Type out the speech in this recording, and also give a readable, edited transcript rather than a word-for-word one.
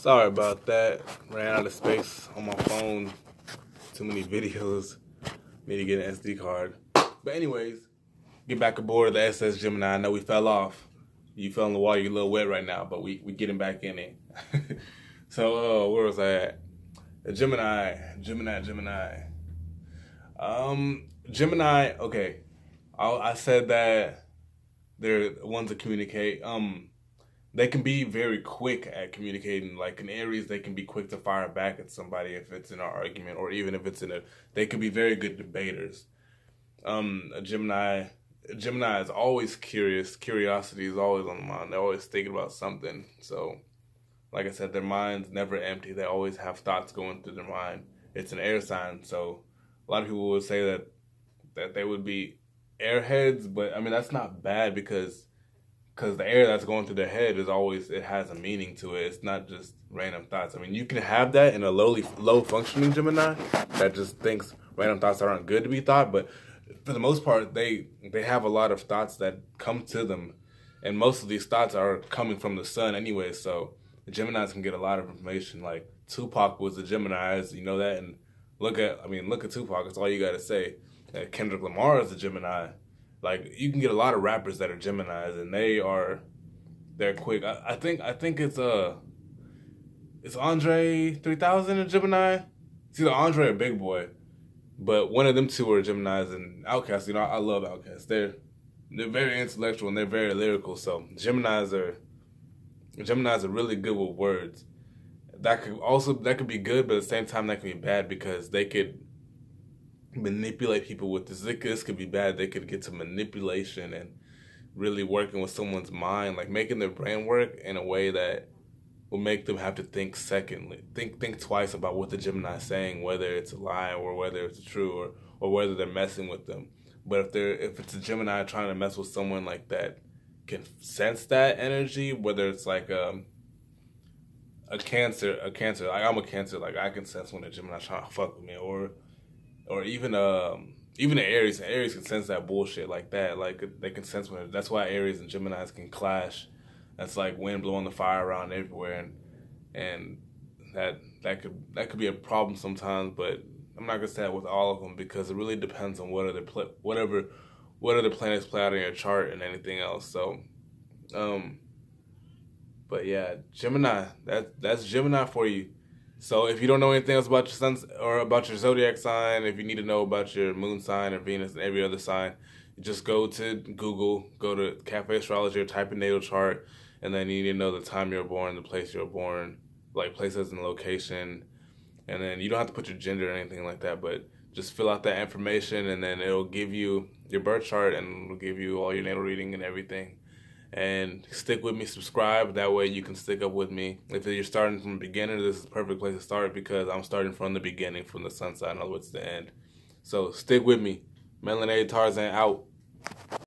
Sorry about that. Ran out of space on my phone. Too many videos. Need to get an SD card. But anyways, get back aboard the SS Gemini. I know we fell off. You fell in the water. You're a little wet right now, but we getting back in it. So where was I at? Gemini. Gemini. Okay. I said that they're ones that communicate. They can be very quick at communicating. Like in Aries, they can be quick to fire back at somebody if it's in an argument, or even if it's they can be very good debaters. Gemini is always curious. Curiosity is always on the mind. They're always thinking about something. So, like I said, their mind's never empty. They always have thoughts going through their mind. It's an air sign, so a lot of people would say that they would be airheads, but I mean that's not bad because the air that's going through their head it has a meaning to it. It's not just random thoughts. I mean, you can have that in a low functioning Gemini that just thinks random thoughts that aren't good to be thought, but for the most part, they have a lot of thoughts that come to them, and most of these thoughts are coming from the sun anyway. So the Geminis can get a lot of information. Like Tupac was a Gemini, as you know that, and look at Tupac. That's all you gotta say. Kendrick Lamar is a Gemini. Like, you can get a lot of rappers that are Geminis, and they're quick. I think it's Andre 3000 a Gemini. It's either Andre or Big Boy, but one of them two are Geminis. And Outkast, you know, I love Outkast. They're very intellectual and they're very lyrical. So Geminis are really good with words. That could be good, but at the same time that can be bad because they could manipulate people with this. This could be bad. They could get to manipulation and really working with someone's mind, like making their brain work in a way that will make them have to think twice about what the Gemini is saying, whether it's a lie or whether it's true or whether they're messing with them. But if it's a Gemini trying to mess with someone like that, can sense that energy, whether it's like a Cancer, like I'm a Cancer, like I can sense when a Gemini's trying to fuck with me, or even an Aries. And Aries can sense that bullshit like that. Like they can sense when. That's why Aries and Geminis can clash. That's like wind blowing the fire around everywhere, and that could be a problem sometimes. But I'm not gonna say that with all of them because it really depends on what other planets play out in your chart and anything else. So, but yeah, Gemini. That's Gemini for you. So if you don't know anything else about your sun or about your zodiac sign, if you need to know about your moon sign or Venus and every other sign, just go to Google, go to Cafe Astrology, or type in natal chart, and then you need to know the time you were born, the place you were born, like places and location, and then you don't have to put your gender or anything like that, but just fill out that information, and then it'll give you your birth chart, and it'll give you all your natal reading and everything. And stick with me, subscribe. That way you can stick up with me. If you're starting from the beginning, this is the perfect place to start because I'm starting from the beginning, from the sun side, in other words, the end. So stick with me. Melanated Tarzan out.